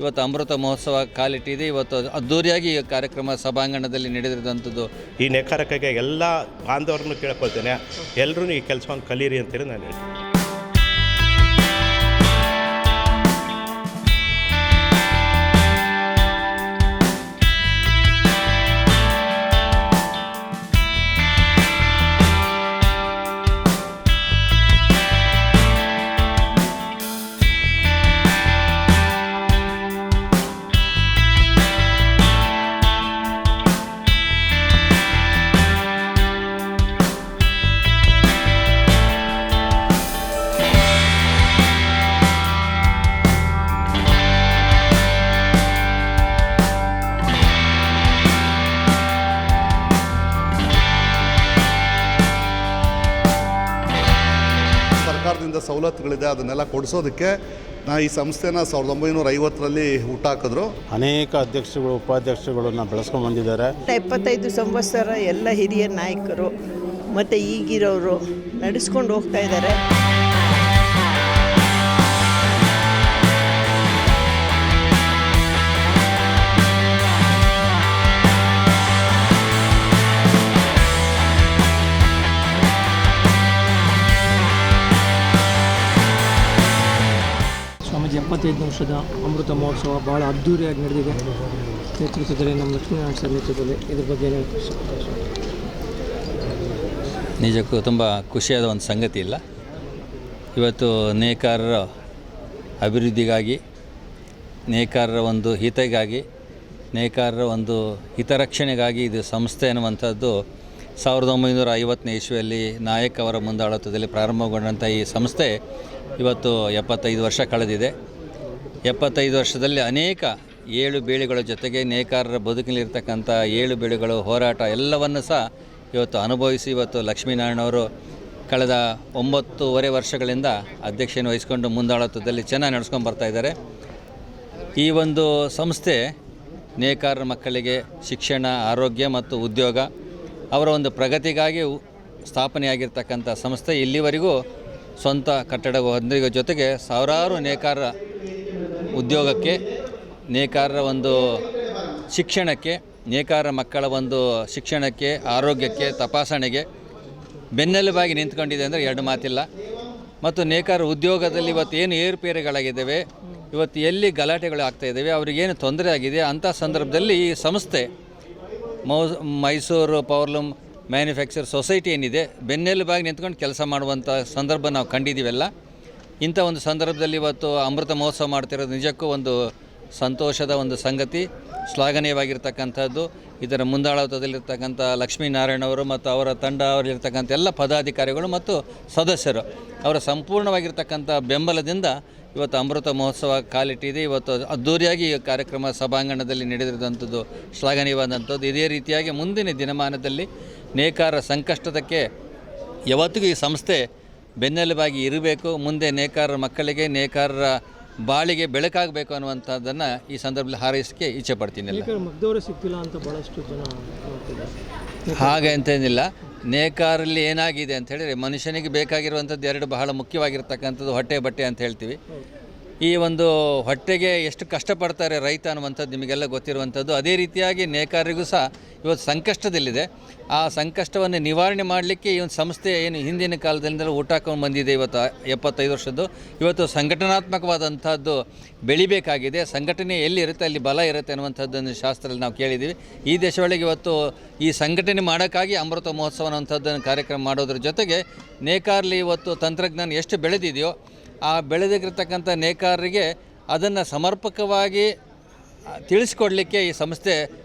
ಇವತ್ತು ಅಮೃತ ಮಹೋತ್ಸವ ಕಾಲಿಟ್ಟಿದೆ. ಇವತ್ತು ಅದ್ದೂರಿಯಾಗಿ ಈ ಕಾರ್ಯಕ್ರಮ ಸಭಾಂಗಣದಲ್ಲಿ ನಡೆದಿರುವಂಥದ್ದು. ಈ ನೇಕಾರರಿಗೆ ಎಲ್ಲ ಬಾಂಧವರನ್ನು ಕೇಳ್ಕೊಳ್ತೇನೆ, ಎಲ್ಲರೂ ಈ ಕೆಲಸವನ್ನು ಕಲೀರಿ ಅಂತೇಳಿ ನಾನು ಹೇಳ್ತೀನಿ. ಸರ್ಕಾರದಿಂದ ಸವಲತ್ತುಗಳಿದೆ, ಅದನ್ನೆಲ್ಲ ಕೊಡಿಸೋದಕ್ಕೆ ಈ ಸಂಸ್ಥೆನ 1950ರಲ್ಲಿ ಹುಟ್ಟಾಕಿದ್ರು. ಅನೇಕ ಅಧ್ಯಕ್ಷಗಳು ಉಪಾಧ್ಯಕ್ಷಗಳನ್ನ ಬೆಳೆಸ್ಕೊಂಡು ಬಂದಿದ್ದಾರೆ. 75 ಸಂವತ್ಸರ ಎಲ್ಲ ಹಿರಿಯ ನಾಯಕರು ಮತ್ತು ಈಗಿರೋರು ನಡೆಸ್ಕೊಂಡು ಹೋಗ್ತಾ ಇದ್ದಾರೆ. ಸ್ವಾಮೀಜಿ 75 ವರ್ಷದ ಅಮೃತ ಮಹೋತ್ಸವ ಭಾಳ ಅದ್ಧೂರಿಯಾಗಿ ನಡೆದಿದೆ. ನೇತೃತ್ವದಲ್ಲಿ ನಮ್ಮ ಲಕ್ಷ್ಮೀನಾರಾಯಣ ಸರ್ ನೇತೃತ್ವದಲ್ಲಿ ಇದ್ರ ಬಗ್ಗೆ ನಿಜಕ್ಕೂ ತುಂಬ ಖುಷಿಯಾದ ಒಂದು ಸಂಗತಿ ಇಲ್ಲ. ಇವತ್ತು ನೇಕಾರರ ಅಭಿವೃದ್ಧಿಗಾಗಿ, ನೇಕಾರರ ಒಂದು ಹಿತಗಾಗಿ, ನೇಕಾರರ ಒಂದು ಹಿತರಕ್ಷಣೆಗಾಗಿ ಇದು ಸಂಸ್ಥೆ ಅನ್ನುವಂಥದ್ದು 1950ನೇ ಇಸ್ವಿಯಲ್ಲಿ ನಾಯಕ್ ಅವರ ಮುಂದಾಳತ್ವದಲ್ಲಿ ಪ್ರಾರಂಭಗೊಂಡಂಥ ಈ ಸಂಸ್ಥೆ ಇವತ್ತು 75 ವರ್ಷ ಕಳೆದಿದೆ. 75 ವರ್ಷದಲ್ಲಿ ಅನೇಕ ಏಳು ಬೀಳುಗಳ ಜೊತೆಗೆ ನೇಕಾರರ ಬದುಕಿನಲ್ಲಿರ್ತಕ್ಕಂಥ ಏಳು ಬೀಳುಗಳು, ಹೋರಾಟ ಎಲ್ಲವನ್ನು ಸಹ ಇವತ್ತು ಅನುಭವಿಸಿ ಇವತ್ತು ಲಕ್ಷ್ಮೀನಾರಾಯಣವರು ಕಳೆದ 9.5 ವರ್ಷಗಳಿಂದ ಅಧ್ಯಕ್ಷೆಯನ್ನು ವಹಿಸಿಕೊಂಡು ಮುಂದಾಳತ್ವದಲ್ಲಿ ಚೆನ್ನಾಗಿ ನಡೆಸ್ಕೊಂಡು ಬರ್ತಾಯಿದ್ದಾರೆ. ಈ ಒಂದು ಸಂಸ್ಥೆ ನೇಕಾರರ ಮಕ್ಕಳಿಗೆ ಶಿಕ್ಷಣ, ಆರೋಗ್ಯ ಮತ್ತು ಉದ್ಯೋಗ ಅವರ ಒಂದು ಪ್ರಗತಿಗಾಗಿ ಸ್ಥಾಪನೆಯಾಗಿರ್ತಕ್ಕಂಥ ಸಂಸ್ಥೆ. ಇಲ್ಲಿವರೆಗೂ ಸ್ವಂತ ಕಟ್ಟಡ ಹೊಂದಿರೋ ಜೊತೆಗೆ ಸಾವಿರಾರು ನೇಕಾರರ ಉದ್ಯೋಗಕ್ಕೆ, ನೇಕಾರರ ಒಂದು ಶಿಕ್ಷಣಕ್ಕೆ, ನೇಕಾರರ ಮಕ್ಕಳ ಒಂದು ಶಿಕ್ಷಣಕ್ಕೆ, ಆರೋಗ್ಯಕ್ಕೆ, ತಪಾಸಣೆಗೆ ಬೆನ್ನೆಲುಬಾಗಿ ನಿಂತ್ಕೊಂಡಿದೆ ಅಂದರೆ ಎರಡು ಮಾತಿಲ್ಲ. ಮತ್ತು ನೇಕಾರರ ಉದ್ಯೋಗದಲ್ಲಿ ಇವತ್ತು ಏನು ಏರುಪೇರುಗಳಾಗಿದ್ದಾವೆ, ಇವತ್ತು ಎಲ್ಲಿ ಗಲಾಟೆಗಳು ಆಗ್ತಾಯಿದ್ದಾವೆ, ಅವರಿಗೇನು ತೊಂದರೆ ಆಗಿದೆ ಅಂಥ ಸಂದರ್ಭದಲ್ಲಿ ಈ ಸಂಸ್ಥೆ ಮೈಸೂರು ಪವರ್ಲೂಮ್ ಮ್ಯಾನುಫ್ಯಾಕ್ಚರ್ ಸೊಸೈಟಿ ಏನಿದೆ ಬೆನ್ನೆಲುಬಾಗಿ ನಿಂತ್ಕೊಂಡು ಕೆಲಸ ಮಾಡುವಂಥ ಸಂದರ್ಭ ನಾವು ಕಂಡಿದ್ದೀವೆಲ್ಲ. ಇಂಥ ಒಂದು ಸಂದರ್ಭದಲ್ಲಿ ಇವತ್ತು ಅಮೃತ ಮಹೋತ್ಸವ ಮಾಡ್ತಿರೋದು ನಿಜಕ್ಕೂ ಒಂದು ಸಂತೋಷದ ಒಂದು ಸಂಗತಿ, ಶ್ಲಾಘನೀಯವಾಗಿರ್ತಕ್ಕಂಥದ್ದು. ಇದರ ಮುಂದಾಳತ್ವದಲ್ಲಿರ್ತಕ್ಕಂಥ ಲಕ್ಷ್ಮೀನಾರಾಯಣವರು ಮತ್ತು ಅವರ ತಂಡ, ಅವರಲ್ಲಿರ್ತಕ್ಕಂಥ ಎಲ್ಲ ಪದಾಧಿಕಾರಿಗಳು ಮತ್ತು ಸದಸ್ಯರು ಅವರ ಸಂಪೂರ್ಣವಾಗಿರ್ತಕ್ಕಂಥ ಬೆಂಬಲದಿಂದ ಇವತ್ತು ಅಮೃತ ಮಹೋತ್ಸವ ಕಾಲಿಟ್ಟಿದೆ. ಇವತ್ತು ಅದ್ದೂರಿಯಾಗಿ ಈ ಕಾರ್ಯಕ್ರಮ ಸಭಾಂಗಣದಲ್ಲಿ ನಡೆದಿರುವಂಥದ್ದು ಶ್ಲಾಘನೀಯವಾದಂಥದ್ದು. ಇದೇ ರೀತಿಯಾಗಿ ಮುಂದಿನ ದಿನಮಾನದಲ್ಲಿ ನೇಕಾರರ ಸಂಕಷ್ಟದಕ್ಕೆ ಯಾವತ್ತಿಗೂ ಈ ಸಂಸ್ಥೆ ಬೆನ್ನೆಲುಬಾಗಿ ಇರಬೇಕು. ಮುಂದೆ ನೇಕಾರರ ಮಕ್ಕಳಿಗೆ, ನೇಕಾರರ ಬಾಳಿಗೆ ಬೆಳಕಾಗಬೇಕು ಅನ್ನುವಂಥದ್ದನ್ನು ಈ ಸಂದರ್ಭದಲ್ಲಿ ಹಾರೈಸಕ್ಕೆ ಇಚ್ಛೆ ಪಡ್ತೀನಿ. ಸಿಗ್ತಿಲ್ಲ ಅಂತ ಭಾಳಷ್ಟು ಜನ ಹಾಗೆ ಅಂತೇನಿಲ್ಲ. ನೇಕಾರಲ್ಲಿ ಏನಾಗಿದೆ ಅಂತ ಹೇಳಿದರೆ ಮನುಷ್ಯನಿಗೆ ಬೇಕಾಗಿರುವಂಥದ್ದು ಎರಡು ಬಹಳ ಮುಖ್ಯವಾಗಿರ್ತಕ್ಕಂಥದ್ದು ಹೊಟ್ಟೆ ಬಟ್ಟೆ ಅಂತ ಹೇಳ್ತೀವಿ. ಈ ಒಂದು ಹೊಟ್ಟೆಗೆ ಎಷ್ಟು ಕಷ್ಟಪಡ್ತಾರೆ ರೈತ ಅನ್ನುವಂಥದ್ದು ನಿಮಗೆಲ್ಲ ಗೊತ್ತಿರುವಂಥದ್ದು. ಅದೇ ರೀತಿಯಾಗಿ ನೇಕಾರರಿಗೂ ಸಹ ಇವತ್ತು ಸಂಕಷ್ಟದಲ್ಲಿದೆ. ಆ ಸಂಕಷ್ಟವನ್ನು ನಿವಾರಣೆ ಮಾಡಲಿಕ್ಕೆ ಈ ಒಂದು ಸಂಸ್ಥೆ ಏನು ಹಿಂದಿನ ಕಾಲದಿಂದಲೂ ಊಟ ಹಾಕೊಂಡು ಬಂದಿದೆ. ಇವತ್ತು 75 ವರ್ಷದ್ದು ಇವತ್ತು ಸಂಘಟನಾತ್ಮಕವಾದಂಥದ್ದು ಬೆಳಿಬೇಕಾಗಿದೆ. ಸಂಘಟನೆ ಎಲ್ಲಿರುತ್ತೆ ಅಲ್ಲಿ ಬಲ ಇರುತ್ತೆ ಅನ್ನುವಂಥದ್ದನ್ನು ಶಾಸ್ತ್ರದಲ್ಲಿ ನಾವು ಕೇಳಿದ್ದೀವಿ. ಈ ದೇಶದೊಳಗೆ ಇವತ್ತು ಈ ಸಂಘಟನೆ ಮಾಡೋಕ್ಕಾಗಿ ಅಮೃತ ಮಹೋತ್ಸವ ಅನ್ನುವಂಥದ್ದನ್ನು ಕಾರ್ಯಕ್ರಮ ಮಾಡೋದ್ರ ಜೊತೆಗೆ ನೇಕಾರಲಿ ಇವತ್ತು ತಂತ್ರಜ್ಞಾನ ಎಷ್ಟು ಬೆಳೆದಿದೆಯೋ ಆ ಬೆಳೆದಿರ್ತಕ್ಕಂಥ ನೇಕಾರರಿಗೆ ಅದನ್ನು ಸಮರ್ಪಕವಾಗಿ ತಿಳಿಸ್ಕೊಡ್ಲಿಕ್ಕೆ ಈ ಸಂಸ್ಥೆ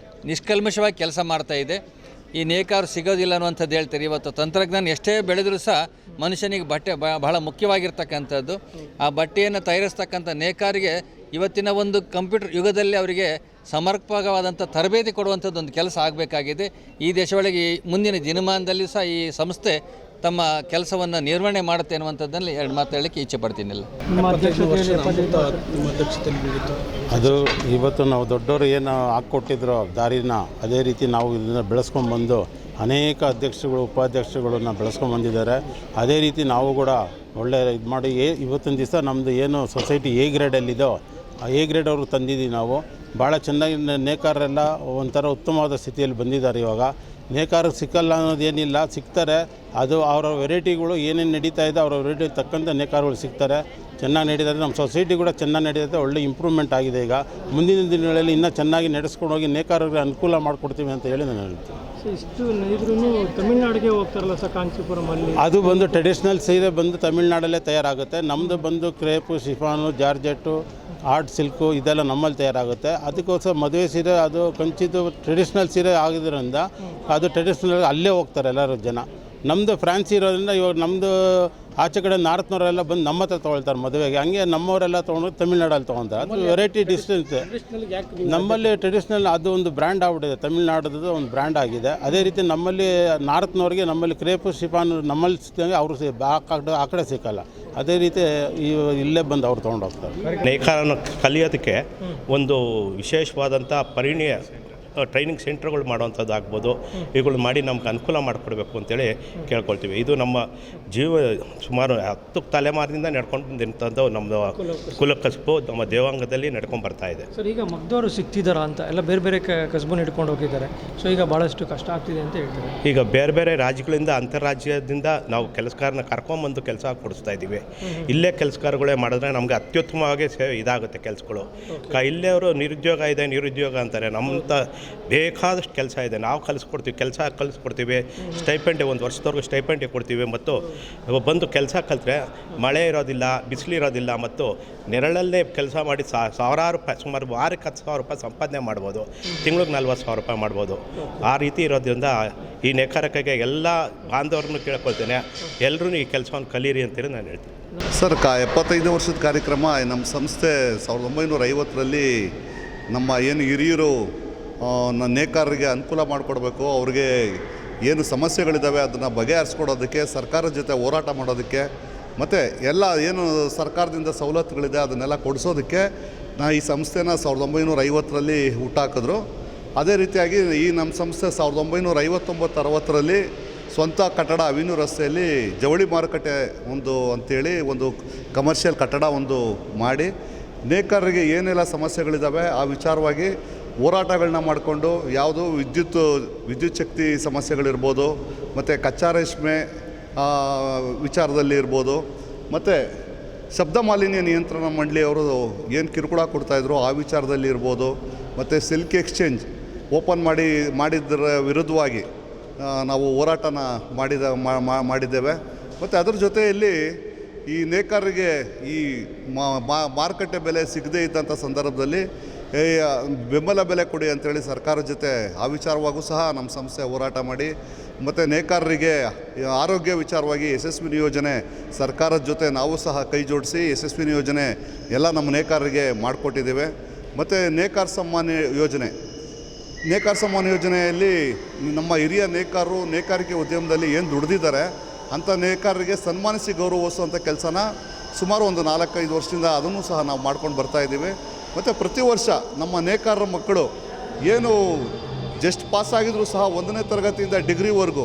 ನಿಷ್ಕಲ್ಮಶವಾಗಿ ಕೆಲಸ ಮಾಡ್ತಾಯಿದೆ. ಈ ನೇಕಾರು ಸಿಗೋದಿಲ್ಲ ಅನ್ನುವಂಥದ್ದು ಹೇಳ್ತಾರೆ. ಇವತ್ತು ತಂತ್ರಜ್ಞಾನ ಎಷ್ಟೇ ಬೆಳೆದರೂ ಸಹ ಮನುಷ್ಯನಿಗೆ ಬಟ್ಟೆ ಬಹಳ ಮುಖ್ಯವಾಗಿರ್ತಕ್ಕಂಥದ್ದು. ಆ ಬಟ್ಟೆಯನ್ನು ತಯಾರಿಸ್ತಕ್ಕಂಥ ನೇಕಾರಿಗೆ ಇವತ್ತಿನ ಒಂದು ಕಂಪ್ಯೂಟರ್ ಯುಗದಲ್ಲಿ ಅವರಿಗೆ ಸಮರ್ಪಕವಾದಂಥ ತರಬೇತಿ ಕೊಡುವಂಥದ್ದು ಒಂದು ಕೆಲಸ ಆಗಬೇಕಾಗಿದೆ. ಈ ದೇಶದೊಳಗೆ ಮುಂದಿನ ದಿನಮಾನದಲ್ಲಿ ಸಹ ಈ ಸಂಸ್ಥೆ ತಮ್ಮ ಕೆಲಸವನ್ನು ನಿರ್ವಹಣೆ ಮಾಡುತ್ತೆ ಅನ್ನುವಂಥದ್ದನ್ನು ಎರಡು ಮಾತು ಹೇಳಲಿಕ್ಕೆ ಇಚ್ಛೆ ಪಡ್ತೀನಿಲ್ಲ. ಅದು ಇವತ್ತು ನಾವು ದೊಡ್ಡವರು ಏನು ಹಾಕ್ಕೊಟ್ಟಿದ್ರೋ ದಾರಿನ ಅದೇ ರೀತಿ ನಾವು ಇದನ್ನು ಬೆಳೆಸ್ಕೊಂಡು ಬಂದು ಅನೇಕ ಅಧ್ಯಕ್ಷಗಳು ಉಪಾಧ್ಯಕ್ಷಗಳನ್ನ ಬೆಳೆಸ್ಕೊಂಡು ಬಂದಿದ್ದಾರೆ. ಅದೇ ರೀತಿ ನಾವು ಕೂಡ ಒಳ್ಳೆ ಇದು ಮಾಡಿ ಇವತ್ತಿನ ದಿವಸ ನಮ್ಮದು ಏನು ಸೊಸೈಟಿ ಎ ಗ್ರೇಡಲ್ಲಿದೋ ಎ ಗ್ರೇಡ್ ಅವರು ತಂದಿದ್ದೀವಿ ನಾವು. ಭಾಳ ಚೆನ್ನಾಗಿ ನೇಕಾರರೆಲ್ಲ ಒಂಥರ ಉತ್ತಮವಾದ ಸ್ಥಿತಿಯಲ್ಲಿ ಬಂದಿದ್ದಾರೆ. ಇವಾಗ ನೇಕಾರಕ್ಕೆ ಸಿಕ್ಕಲ್ಲ ಅನ್ನೋದೇನಿಲ್ಲ, ಸಿಗ್ತಾರೆ. ಅದು ಅವರ ವೆರೈಟಿಗಳು ಏನೇನು ನಡೀತಾ ಇದೆ ಅವರ ವೆರೈಟಿ ತಕ್ಕಂಥ ನೇಕಾರಗಳು ಸಿಗ್ತಾರೆ. ಚೆನ್ನಾಗಿ ನಡೀತಾರೆ. ನಮ್ಮ ಸೊಸೈಟಿ ಕೂಡ ಚೆನ್ನಾಗಿ ನಡೀತದೆ, ಒಳ್ಳೆ ಇಂಪ್ರೂವ್ಮೆಂಟ್ ಆಗಿದೆ. ಈಗ ಮುಂದಿನ ದಿನಗಳಲ್ಲಿ ಇನ್ನೂ ಚೆನ್ನಾಗಿ ನಡೆಸ್ಕೊಂಡು ಹೋಗಿ ನೇಕಾರರಿಗೆ ಅನುಕೂಲ ಮಾಡಿಕೊಡ್ತೀವಿ ಅಂತ ಹೇಳಿ ನಾನು ಹೇಳ್ತೀನಿ. ಇಷ್ಟು ಇದ್ರೂ ತಮಿಳ್ನಾಡಿಗೆ ಹೋಗ್ತಾರಲ್ಲ ಸರ್, ಕಾಂಚೀಪುರಮಲ್ಲಿ ಅದು ಬಂದು ಟ್ರೆಡಿಷ್ನಲ್ ಸೀರೆ ಬಂದು ತಮಿಳ್ನಾಡಲ್ಲೇ ತಯಾರಾಗುತ್ತೆ. ನಮ್ಮದು ಬಂದು crepe, chiffon, georgette, art silk ಇದೆಲ್ಲ ನಮ್ಮಲ್ಲಿ ತಯಾರಾಗುತ್ತೆ. ಅದಕ್ಕೋಸ್ಕರ ಮದುವೆ ಸೀರೆ ಅದು ಕಂಚಿದು ಟ್ರೆಡಿಷ್ನಲ್ ಸೀರೆ ಆಗಿದ್ದರಿಂದ ಅದು ಟ್ರೆಡಿಷ್ನಲ್ ಅಲ್ಲೇ ಹೋಗ್ತಾರೆ ಎಲ್ಲರೂ ಜನ. ನಮ್ಮದು ಫ್ಯಾನ್ಸಿ ಇರೋದ್ರಿಂದ ಇವಾಗ ನಮ್ಮದು ಆಚೆ ಕಡೆ ನಾರ್ತ್ನವರೆಲ್ಲ ಬಂದು ನಮ್ಮ ಹತ್ರ ತೊಗೊಳ್ತಾರೆ ಮದುವೆಗೆ. ಹಂಗೆ ನಮ್ಮವರೆಲ್ಲ ತೊಗೊಂಡು ತಮಿಳ್ನಾಡಲ್ಲಿ ತೊಗೊತಾರೆ. ಅದು ವೆರೈಟಿ ಡಿಸ್ಟೆನ್ಸ್. ನಮ್ಮಲ್ಲಿ ಟ್ರೆಡಿಷ್ನಲ್ ಅದು ಒಂದು ಬ್ರ್ಯಾಂಡ್ ಆಗ್ಬಿಟ್ಟಿದೆ, ತಮಿಳ್ನಾಡದ್ದು ಒಂದು ಬ್ರ್ಯಾಂಡ್ ಆಗಿದೆ. ಅದೇ ರೀತಿ ನಮ್ಮಲ್ಲಿ ನಾರ್ತ್ನವ್ರಿಗೆ ನಮ್ಮಲ್ಲಿ ಕ್ರೇಪು, ಶಿಫಾನು ನಮ್ಮಲ್ಲಿ ಸಿಕ್ಕಂಗೆ ಅವರು ಆ ಕಡೆ ಸಿಕ್ಕಲ್ಲ. ಅದೇ ರೀತಿ ಇಲ್ಲೇ ಬಂದು ಅವ್ರು ತೊಗೊಂಡು ಹೋಗ್ತಾರೆ. ನೇಕಾರನ ಕಲಿಯೋದಕ್ಕೆ ಒಂದು ವಿಶೇಷವಾದಂಥ ಟ್ರೈನಿಂಗ್ ಸೆಂಟರ್ಗಳು ಮಾಡೋವಂಥದ್ದು ಆಗ್ಬೋದು. ಇವುಗಳು ಮಾಡಿ ನಮ್ಗೆ ಅನುಕೂಲ ಮಾಡಿಕೊಡ್ಬೇಕು ಅಂತೇಳಿ ಕೇಳ್ಕೊಳ್ತೀವಿ. ಇದು ನಮ್ಮ ಸುಮಾರು 10 ತಲೆಮಾರಿನಿಂದ ನಡ್ಕೊಂಡು ಬಂದಿರೋಂಥದ್ದು ನಮ್ಮದು ಕುಲಕಸಬು ನಮ್ಮ ದೇವಾಂಗದಲ್ಲಿ ನಡ್ಕೊಂಡು ಬರ್ತಾ ಇದೆ. ಸರ್, ಈಗ ಮಗ್ದವರು ಸಿಗ್ತಿದ್ದಾರಾ ಅಂತ ಎಲ್ಲ ಬೇರೆ ಬೇರೆ ಕಸಬನ್ನು ಹಿಡ್ಕೊಂಡು ಹೋಗಿದ್ದಾರೆ. ಸೊ ಈಗ ಭಾಳಷ್ಟು ಕಷ್ಟ ಆಗ್ತಿದೆ ಅಂತ ಹೇಳ್ತಾರೆ. ಈಗ ಬೇರೆ ಬೇರೆ ರಾಜ್ಯಗಳಿಂದ ಅಂತರ್ರಾಜ್ಯದಿಂದ ನಾವು ಕೆಲಸಗಾರನ ಕರ್ಕೊಂಬಂದು ಕೆಲಸ ಕೊಡಿಸ್ತಾ ಇದ್ದೀವಿ. ಇಲ್ಲೇ ಕೆಲಸಗಾರಗಳೇ ಮಾಡಿದ್ರೆ ನಮಗೆ ಅತ್ಯುತ್ತಮವಾಗಿ ಇದಾಗುತ್ತೆ ಕೆಲಸಗಳು. ಇಲ್ಲೇ ಅವರು ನಿರುದ್ಯೋಗ ಅಂತಾರೆ. ನಮ್ಮಂಥ ಬೇಕಾದಷ್ಟು ಕೆಲಸ ಇದೆ, ನಾವು ಕಲಿಸ್ಕೊಡ್ತೀವಿ. ಸ್ಟೈಪೆಂಡ್ 1 ವರ್ಷದವರೆಗೂ ಸ್ಟೈಪೆಂಡ್ ಕೊಡ್ತೀವಿ. ಮತ್ತು ಬಂದು ಕೆಲಸ ಕಲಿತ್ರೆ ಮಳೆ ಇರೋದಿಲ್ಲ, ಬಿಸಿಲಿರೋದಿಲ್ಲ, ಮತ್ತು ನೆರಳಲ್ಲೇ ಕೆಲಸ ಮಾಡಿ ಸಾವಿರಾರು ರೂಪಾಯಿ, ಸುಮಾರು ವಾರಕ್ಕೆ 10,000 ರೂಪಾಯಿ ಸಂಪಾದನೆ ಮಾಡ್ಬೋದು, ತಿಂಗಳಿಗೆ 40,000 ರೂಪಾಯಿ ಮಾಡ್ಬೋದು. ಆ ರೀತಿ ಇರೋದ್ರಿಂದ ಈ ನೇಕಾರಿಕೆಗೆ ಎಲ್ಲ ಬಾಂಧವರನ್ನು ಕೇಳ್ಕೊಳ್ತೇನೆ, ಎಲ್ಲರೂ ಈ ಕೆಲಸವನ್ನು ಕಲೀರಿ ಅಂತೇಳಿ ನಾನು ಹೇಳ್ತೀನಿ. ಸರ್ 75 ವರ್ಷದ ಕಾರ್ಯಕ್ರಮ ನಮ್ಮ ಸಂಸ್ಥೆ 1950ರಲ್ಲಿ ನಮ್ಮ ಏನು ಹಿರಿಯರು ನೇಕಾರರಿಗೆ ಅನುಕೂಲ ಮಾಡಿಕೊಡ್ಬೇಕು, ಅವ್ರಿಗೆ ಏನು ಸಮಸ್ಯೆಗಳಿದ್ದಾವೆ ಅದನ್ನು ಬಗೆಹರಿಸ್ಕೊಡೋದಕ್ಕೆ, ಸರ್ಕಾರದ ಜೊತೆ ಹೋರಾಟ ಮಾಡೋದಕ್ಕೆ, ಮತ್ತು ಎಲ್ಲ ಏನು ಸರ್ಕಾರದಿಂದ ಸವಲತ್ತುಗಳಿದೆ ಅದನ್ನೆಲ್ಲ ಕೊಡಿಸೋದಕ್ಕೆ ಈ ಸಂಸ್ಥೆನ 1950ರಲ್ಲಿ ಹುಟ್ಟಾಕಿದ್ರು. ಅದೇ ರೀತಿಯಾಗಿ ಈ ನಮ್ಮ ಸಂಸ್ಥೆ 1959-60ರಲ್ಲಿ ಸ್ವಂತ ಕಟ್ಟಡ ಅವಿನ್ಯೂ ರಸ್ತೆಯಲ್ಲಿ ಜವಳಿ ಮಾರುಕಟ್ಟೆ ಅಂಥೇಳಿ ಒಂದು ಕಮರ್ಷಿಯಲ್ ಕಟ್ಟಡ ಮಾಡಿ ನೇಕಾರರಿಗೆ ಏನೆಲ್ಲ ಸಮಸ್ಯೆಗಳಿದ್ದಾವೆ ಆ ವಿಚಾರವಾಗಿ ಹೋರಾಟಗಳನ್ನ ಮಾಡಿಕೊಂಡು, ಯಾವುದು ವಿದ್ಯುತ್ ಶಕ್ತಿ ಸಮಸ್ಯೆಗಳಿರ್ಬೋದು, ಮತ್ತು ಕಚ್ಚಾ ರೇಷ್ಮೆ ವಿಚಾರದಲ್ಲಿ ಇರ್ಬೋದು, ಮತ್ತು ಶಬ್ದ ಮಾಲಿನ್ಯ ನಿಯಂತ್ರಣ ಮಂಡಳಿಯವರು ಏನು ಕಿರುಕುಳ ಕೊಡ್ತಾಯಿದ್ರು ಆ ವಿಚಾರದಲ್ಲಿ ಇರ್ಬೋದು, ಮತ್ತು ಸಿಲ್ಕ್ ಎಕ್ಸ್ಚೇಂಜ್ ಓಪನ್ ಮಾಡಿದ್ದರ ವಿರುದ್ಧವಾಗಿ ನಾವು ಹೋರಾಟನ ಮಾಡಿದ್ದೇವೆ. ಮತ್ತು ಅದರ ಜೊತೆಯಲ್ಲಿ ಈ ನೇಕಾರರಿಗೆ ಈ ಮಾರುಕಟ್ಟೆ ಬೆಲೆ ಸಿಗದೇ ಇದ್ದಂಥ ಸಂದರ್ಭದಲ್ಲಿ ಬೆಂಬಲ ಬೆಲೆ ಕೊಡಿ ಅಂತೇಳಿ ಸರ್ಕಾರದ ಜೊತೆ ಆ ವಿಚಾರವಾಗೂ ಸಹ ನಮ್ಮ ಸಂಸ್ಥೆ ಹೋರಾಟ ಮಾಡಿ, ಮತ್ತು ನೇಕಾರರಿಗೆ ಆರೋಗ್ಯ ವಿಚಾರವಾಗಿ ಯಶಸ್ವಿನಿ ಯೋಜನೆ ಸರ್ಕಾರದ ಜೊತೆ ನಾವು ಸಹ ಕೈ ಜೋಡಿಸಿ ಯಶಸ್ವಿನಿ ಯೋಜನೆ ಎಲ್ಲ ನಮ್ಮ ನೇಕಾರರಿಗೆ ಮಾಡಿಕೊಟ್ಟಿದ್ದೇವೆ. ಮತ್ತು ನೇಕಾರ ಸಮ್ಮಾನ ಯೋಜನೆಯಲ್ಲಿ ನಮ್ಮ ಹಿರಿಯ ನೇಕಾರರು ನೇಕಾರಿಕೆ ಉದ್ಯಮದಲ್ಲಿ ಏನು ದುಡಿದಿದ್ದಾರೆ ಅಂಥ ನೇಕಾರರಿಗೆ ಸನ್ಮಾನಿಸಿ ಗೌರವಿಸುವಂಥ ಕೆಲಸನ ಸುಮಾರು ಒಂದು 4-5 ವರ್ಷದಿಂದ ಅದನ್ನು ಸಹ ನಾವು ಮಾಡ್ಕೊಂಡು ಬರ್ತಾಯಿದ್ದೀವಿ. ಮತ್ತು ಪ್ರತಿ ವರ್ಷ ನಮ್ಮ ನೇಕಾರರ ಮಕ್ಕಳು ಏನು ಜಸ್ಟ್ ಪಾಸ್ ಆಗಿದ್ರು ಸಹ 1ನೇ ತರಗತಿಯಿಂದ ಡಿಗ್ರಿವರೆಗೂ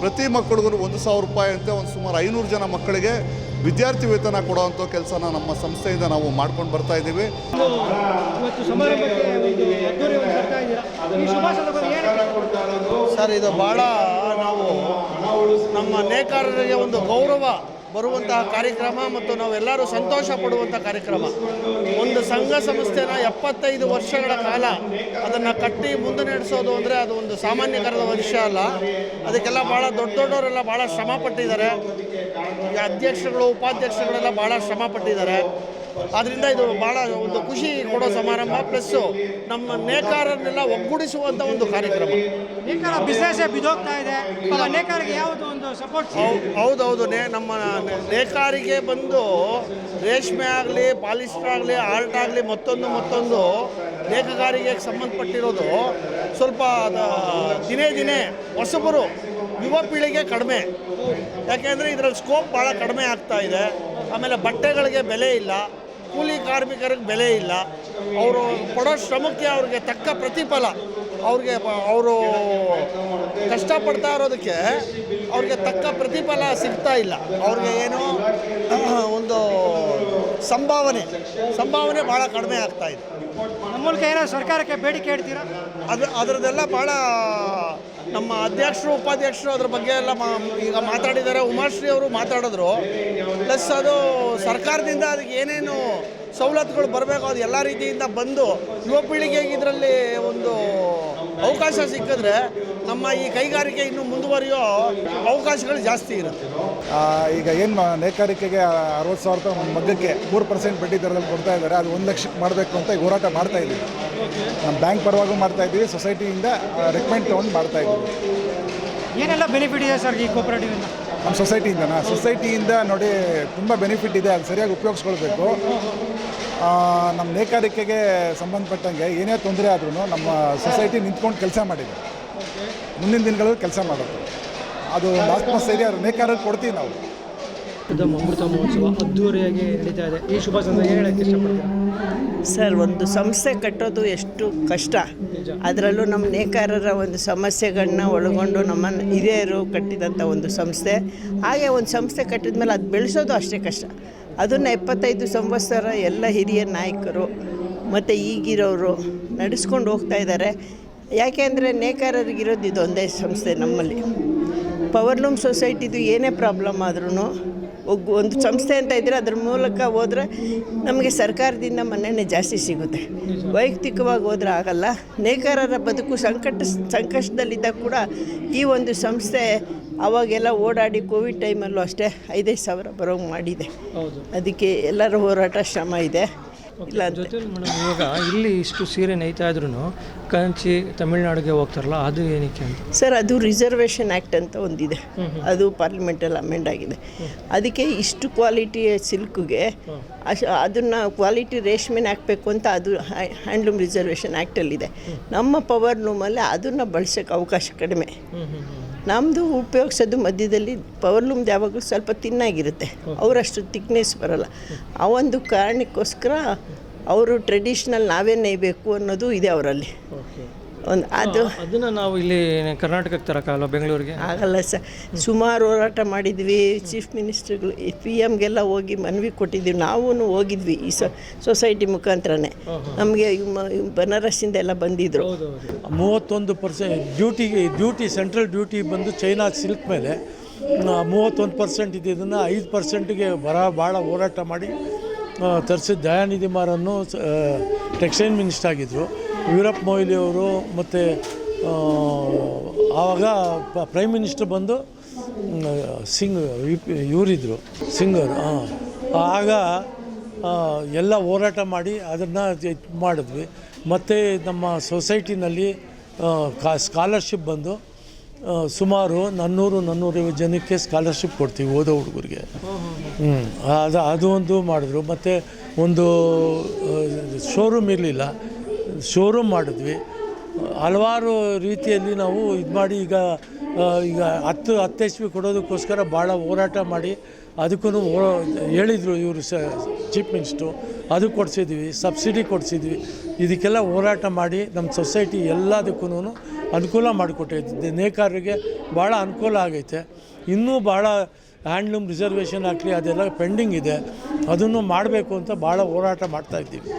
ಪ್ರತಿ ಮಕ್ಕಳಿಗೂ 1,000 ರೂಪಾಯಿ ಅಂತ ಸುಮಾರು 500 ಜನ ಮಕ್ಕಳಿಗೆ ವಿದ್ಯಾರ್ಥಿ ವೇತನ ಕೊಡುವಂಥ ಕೆಲಸನ ನಮ್ಮ ಸಂಸ್ಥೆಯಿಂದ ನಾವು ಮಾಡ್ಕೊಂಡು ಬರ್ತಾಯಿದ್ದೀವಿ. ಸರ್, ಇದು ಭಾಳ ನಾವು ನಮ್ಮ ನೇಕಾರರಿಗೆ ಒಂದು ಗೌರವ ಬರುವಂತಹ ಕಾರ್ಯಕ್ರಮ ಮತ್ತು ನಾವೆಲ್ಲರೂ ಸಂತೋಷ ಪಡುವಂಥ ಕಾರ್ಯಕ್ರಮ. ಒಂದು ಸಂಘ ಸಂಸ್ಥೆನ 75 ವರ್ಷಗಳ ಕಾಲ ಅದನ್ನು ಕಟ್ಟಿ ಮುಂದೆ ನಡೆಸೋದು ಅಂದರೆ ಅದು ಒಂದು ಸಾಮಾನ್ಯಕರದ ವಿಷಯ ಅಲ್ಲ. ಅದಕ್ಕೆಲ್ಲ ಭಾಳ ದೊಡ್ಡವರೆಲ್ಲ ಭಾಳ ಶ್ರಮ ಪಟ್ಟಿದ್ದಾರೆ. ಈಗ ಅಧ್ಯಕ್ಷಗಳು, ಉಪಾಧ್ಯಕ್ಷಗಳೆಲ್ಲ ಭಾಳ ಶ್ರಮ ಪಟ್ಟಿದ್ದಾರೆ. ಆದ್ದರಿಂದ ಇದು ಭಾಳ ಒಂದು ಖುಷಿ ಕೊಡೋ ಸಮಾರಂಭ, ಪ್ಲಸ್ಸು ನಮ್ಮ ನೇಕಾರರನ್ನೆಲ್ಲ ಒಗ್ಗೂಡಿಸುವಂಥ ಒಂದು ಕಾರ್ಯಕ್ರಮ. ನೇಕಾರ ಬಿಸ್ನೆಸ್ ಬಿದ್ದೋಗ್ತಾ ಇದೆ, ನೇಕಾರಿಗೆ ಯಾವುದು ಒಂದು ಸಪೋರ್ಟ್? ಹೌದೌದು. ನಮ್ಮ ನೇಕಾರಿಗೆ ಬಂದು ರೇಷ್ಮೆ ಆಗಲಿ, ಪಾಲಿಸ್ಟರ್ ಆಗಲಿ, ಆರ್ಟ್ ಆಗಲಿ, ಮತ್ತೊಂದು ನೇಕಾರಿಗೆ ಸಂಬಂಧಪಟ್ಟಿರೋದು ಸ್ವಲ್ಪ ದಿನೇ ಹೊಸಬರು ಯುವ ಪೀಳಿಗೆ ಕಡಿಮೆ. ಯಾಕೆಂದರೆ ಇದರಲ್ಲಿ ಸ್ಕೋಪ್ ಭಾಳ ಕಡಿಮೆ ಆಗ್ತಾ ಇದೆ. ಆಮೇಲೆ ಬಟ್ಟೆಗಳಿಗೆ ಬೆಲೆ ಇಲ್ಲ, ಕೂಲಿ ಕಾರ್ಮಿಕರಿಗೆ ಬೆಲೆ ಇಲ್ಲ, ಅವರು ಪಡೋ ಶ್ರಮಕ್ಕೆ ಅವ್ರಿಗೆ ತಕ್ಕ ಪ್ರತಿಫಲ ಅವ್ರಿಗೆ ಅವರು ಕಷ್ಟಪಡ್ತಾ ಇರೋದಕ್ಕೆ ಅವ್ರಿಗೆ ತಕ್ಕ ಪ್ರತಿಫಲ ಸಿಗ್ತಾ ಇಲ್ಲ. ಅವ್ರಿಗೆ ಏನೋ ಒಂದು ಸಂಭಾವನೆ ಭಾಳ ಕಡಿಮೆ ಆಗ್ತಾ ಇದೆ. ನಮ್ಮ ಮೂಲಕ ಏನೋ ಸರ್ಕಾರಕ್ಕೆ ಬೇಡಿಕೆ ಇಡ್ತೀರಾ? ಅದರದ್ದೆಲ್ಲ ಭಾಳ ನಮ್ಮ ಅಧ್ಯಕ್ಷರು ಉಪಾಧ್ಯಕ್ಷರು ಅದ್ರ ಬಗ್ಗೆ ಎಲ್ಲ ಈಗ ಮಾತಾಡಿದ್ದಾರೆ. ಉಮಾಶ್ರೀ ಅವರು ಮಾತಾಡಿದ್ರು. ಪ್ಲಸ್ ಅದು ಸರ್ಕಾರದಿಂದ ಅದಕ್ಕೆ ಏನೇನು ಸವಲತ್ತುಗಳು ಬರಬೇಕು ಅದು ಎಲ್ಲ ರೀತಿಯಿಂದ ಬಂದು ಯುವ ಪೀಳಿಗೆಗೆ ಇದರಲ್ಲಿ ಒಂದು ಅವಕಾಶ ಸಿಕ್ಕಿದ್ರೆ ನಮ್ಮ ಈ ಕೈಗಾರಿಕೆ ಇನ್ನೂ ಮುಂದುವರಿಯೋ ಅವಕಾಶಗಳು ಜಾಸ್ತಿ ಇರುತ್ತೆ. ಈಗ ಏನು ನೇಕಾರಿಕೆಗೆ 60,000 ರೂಪಾಯಿ ಮಗ್ಗಕ್ಕೆ 3% ಬಡ್ಡಿ ದರದಲ್ಲಿ ಕೊಡ್ತಾ ಇದ್ದಾರೆ. ಅದು 1 ಲಕ್ಷಕ್ಕೆ ಮಾಡಬೇಕು ಅಂತ ಈಗ ಹೋರಾಟ ಮಾಡ್ತಾ ಇದ್ದೀವಿ. ನಮ್ಮ ಬ್ಯಾಂಕ್ ಪರವಾಗೂ ಮಾಡ್ತಾ ಇದ್ದೀವಿ, ಸೊಸೈಟಿಯಿಂದ ರೆಕಮೆಂಡ್ ತೊಗೊಂಡು ಮಾಡ್ತಾ ಇದ್ದೀವಿ. ಏನೆಲ್ಲ ಬೆನಿಫಿಟ್ ಇದೆ ಸರ್ ಈ ಕೋಆಪರೇಟಿವಿಂದ? ನಮ್ಮ ಸೊಸೈಟಿಯಿಂದ ನೋಡಿ ತುಂಬ ಬೆನಿಫಿಟ್ ಇದೆ. ಅದು ಸರಿಯಾಗಿ ಉಪಯೋಗಿಸ್ಕೊಳ್ಬೇಕು. ನಮ್ಮ ನೇಕಾರಿಕೆಗೆ ಸಂಬಂಧಪಟ್ಟಂಗೆ ಏನೇ ತೊಂದರೆ ಆದ್ರೂ ನಮ್ಮ ಸೊಸೈಟಿ ನಿಂತ್ಕೊಂಡು ಕೆಲಸ ಮಾಡಿದೆ. ಮುಂದಿನ ದಿನಗಳಲ್ಲಿ ಕೆಲಸ ಮಾಡುತ್ತೆ. ಅದು ಆತ್ಮಸ್ಥೈರ್ಯ ನೇಕಾರರಿಗೆ ಕೊಡ್ತೀವಿ ನಾವು. ಅಮೃತ ಮಹೋತ್ಸವ ಅದ್ದೂರಿಯಾಗಿ ನಡೀತಾ ಇದೆ. ಈ ಶುಭ ಸಂದರ್ಭ ಏನು ಹೇಳಕ್ಕೆ ಇಷ್ಟಪಡ್ತೀರಾ? ಸರ್, ಒಂದು ಸಂಸ್ಥೆ ಕಟ್ಟೋದು ಎಷ್ಟು ಕಷ್ಟ. ಅದರಲ್ಲೂ ನಮ್ಮ ನೇಕಾರರ ಒಂದು ಸಮಸ್ಯೆಗಳನ್ನ ಒಳಗೊಂಡು ನಮ್ಮ ಹಿರಿಯರು ಕಟ್ಟಿದಂಥ ಒಂದು ಸಂಸ್ಥೆ. ಹಾಗೆ ಒಂದು ಸಂಸ್ಥೆ ಕಟ್ಟಿದ ಮೇಲೆ ಅದು ಬೆಳೆಸೋದು ಅಷ್ಟೇ ಕಷ್ಟ. ಅದನ್ನು 75 ಸಂವತ್ಸರ ಎಲ್ಲ ಹಿರಿಯ ನಾಯಕರು ಮತ್ತು ಈಗಿರೋರು ನಡೆಸ್ಕೊಂಡು ಹೋಗ್ತಾ ಇದ್ದಾರೆ. ಯಾಕೆ ಅಂದರೆ ನೇಕಾರರಿಗಿರೋದು ಇದೊಂದೇ ಸಂಸ್ಥೆ ನಮ್ಮಲ್ಲಿ. ಪವರ್ಲೂಮ್ ಸೊಸೈಟಿದು ಏನೇ ಪ್ರಾಬ್ಲಮ್ ಆದ್ರೂ ಒಂದು ಸಂಸ್ಥೆ ಅಂತ ಇದ್ದರೆ ಅದ್ರ ಮೂಲಕ ಹೋದರೆ ನಮಗೆ ಸರ್ಕಾರದಿಂದ ಮನ್ನಣೆ ಜಾಸ್ತಿ ಸಿಗುತ್ತೆ. ವೈಯಕ್ತಿಕವಾಗಿ ಹೋದ್ರೆ ಆಗಲ್ಲ. ನೇಕಾರರ ಬದುಕು ಸಂಕಷ್ಟದಲ್ಲಿದ್ದಾಗ ಕೂಡ ಈ ಒಂದು ಸಂಸ್ಥೆ ಅವಾಗೆಲ್ಲ ಓಡಾಡಿ ಕೋವಿಡ್ ಟೈಮಲ್ಲೂ ಅಷ್ಟೇ 5,000 ಸಾವಿರ ಬರೋಂಗೆ ಮಾಡಿದೆ. ಅದಕ್ಕೆ ಎಲ್ಲರ ಹೋರಾಟ ಶ್ರಮ ಇದೆ. ಇಲ್ಲ ಜೊತೆ ಮೇಡಮ್, ಇವಾಗ ಇಲ್ಲಿ ಇಷ್ಟು ಸೀರೆ ನೇಯ್ತಾ ಇದ್ರೂ ಕಂಚಿ ತಮಿಳ್ನಾಡಿಗೆ ಹೋಗ್ತಾರಲ್ಲ, ಅದು ಏನಕ್ಕೆ ಅಂತ? ಸರ್, ಅದು ರಿಸರ್ವೇಷನ್ ಆ್ಯಕ್ಟ್ ಅಂತ ಒಂದಿದೆ. ಅದು ಪಾರ್ಲಿಮೆಂಟಲ್ಲಿ ಅಮೆಂಡ್ ಆಗಿದೆ. ಅದಕ್ಕೆ ಇಷ್ಟು ಕ್ವಾಲಿಟಿ ಸಿಲ್ಕ್ಗೆ ಅದನ್ನು ಕ್ವಾಲಿಟಿ ರೇಷ್ಮೆನ ಹಾಕಬೇಕು ಅಂತ ಅದು ಹ್ಯಾಂಡ್ಲೂಮ್ ರಿಸರ್ವೇಷನ್ ಆ್ಯಕ್ಟಲ್ಲಿದೆ. ನಮ್ಮ ಪವರ್ಲೂಮಲ್ಲಿ ಅದನ್ನು ಬಳಸೋಕ್ಕೆ ಅವಕಾಶ ಕಡಿಮೆ. ನಮ್ಮದು ಉಪಯೋಗಿಸೋದು ಮಧ್ಯದಲ್ಲಿ ಪವರ್ಲೂಮ್ದು ಯಾವಾಗಲೂ ಸ್ವಲ್ಪ ತಿನ್ನಾಗಿರುತ್ತೆ. ಅವರಷ್ಟು ತಿಕ್ನೆಸ್ ಬರೋಲ್ಲ. ಆ ಒಂದು ಕಾರಣಕ್ಕೋಸ್ಕರ ಅವರು ಟ್ರೆಡಿಷ್ನಲ್ ನಾವೇ ನೇಯಬೇಕು ಅನ್ನೋದು ಇದೆ ಅವರಲ್ಲಿ. ಅದನ್ನು ನಾವು ಇಲ್ಲಿ ಕರ್ನಾಟಕಕ್ಕೆ ತರೋಕ್ಕಾಗಲ್ಲ, ಬೆಂಗಳೂರಿಗೆ ಆಗಲ್ಲ ಸರ್. ಸುಮಾರು ಹೋರಾಟ ಮಾಡಿದ್ವಿ. ಚೀಫ್ ಮಿನಿಸ್ಟರ್ಗಳು PM-ಗೆಲ್ಲ ಹೋಗಿ ಮನವಿ ಕೊಟ್ಟಿದ್ವಿ. ನಾವೂ ಹೋಗಿದ್ವಿ ಈ ಸೊಸೈಟಿ ಮುಖಾಂತರನೇ. ನಮಗೆ ಬನಾರಸ್ಸಿಂದ ಎಲ್ಲ ಬಂದಿದ್ದರು. 31% ಡ್ಯೂಟಿ ಸೆಂಟ್ರಲ್ ಡ್ಯೂಟಿ ಬಂದು ಚೈನಾ ಸಿಲ್ಕ್ ಮೇಲೆ 31% ಇದ್ದಿದ್ದನ್ನು 5%ಗೆ ಭಾಳ ಹೋರಾಟ ಮಾಡಿ ತರಿಸಿದ ದಯಾನಿಧಿ ಮಾರನ್ನು ಟೆಕ್ಸ್ಟೈಲ್ ಮಿನಿಸ್ಟರ್ ಆಗಿದ್ದರು. ವೀರಪ್ಪ ಮೊಯ್ಲಿ ಅವರು ಮತ್ತು ಆವಾಗ ಪ್ರೈಮ್ ಮಿನಿಸ್ಟರ್ ಬಂದು ಇವರಿದ್ದರು ಸಿಂಗರ್. ಆಗ ಎಲ್ಲ ಹೋರಾಟ ಮಾಡಿ ಅದನ್ನು ಮಾಡಿದ್ವಿ. ಮತ್ತು ನಮ್ಮ ಸೊಸೈಟಿನಲ್ಲಿ ಸ್ಕಾಲರ್ಶಿಪ್ ಬಂದು ಸುಮಾರು 400-450 ಜನಕ್ಕೆ ಸ್ಕಾಲರ್ಶಿಪ್ ಕೊಡ್ತೀವಿ ಓದೋ ಹುಡುಗರಿಗೆ. ಅದು ಒಂದು ಮಾಡಿದ್ರು. ಮತ್ತು ಒಂದು ಶೋರೂಮ್ ಇರಲಿಲ್ಲ, ಶೋರೂಮ್ ಮಾಡಿದ್ವಿ. ಹಲವಾರು ರೀತಿಯಲ್ಲಿ ನಾವು ಇದು ಮಾಡಿ ಈಗ 10 ಇಸ್ವಿ ಕೊಡೋದಕ್ಕೋಸ್ಕರ ಭಾಳ ಹೋರಾಟ ಮಾಡಿ ಅದಕ್ಕೂ ಹೇಳಿದರು ಇವರು ಚೀಫ್ ಮಿನಿಸ್ಟ್ರು. ಅದು ಕೊಡಿಸಿದ್ವಿ, ಸಬ್ಸಿಡಿ ಕೊಡಿಸಿದ್ವಿ. ಇದಕ್ಕೆಲ್ಲ ಹೋರಾಟ ಮಾಡಿ ನಮ್ಮ ಸೊಸೈಟಿ ಎಲ್ಲದಕ್ಕೂ ಅನುಕೂಲ ಮಾಡಿಕೊಟ್ಟಿದ್ದೆ. ನೇಕಾರರಿಗೆ ಭಾಳ ಅನುಕೂಲ ಆಗೈತೆ. ಇನ್ನೂ ಭಾಳ ಹ್ಯಾಂಡ್ಲೂಮ್ ರಿಸರ್ವೇಷನ್ ಆಗಲಿ ಅದೆಲ್ಲ ಪೆಂಡಿಂಗ್ ಇದೆ. ಅದನ್ನು ಮಾಡಬೇಕು ಅಂತ ಭಾಳ ಹೋರಾಟ ಮಾಡ್ತಾಯಿದ್ದೀವಿ.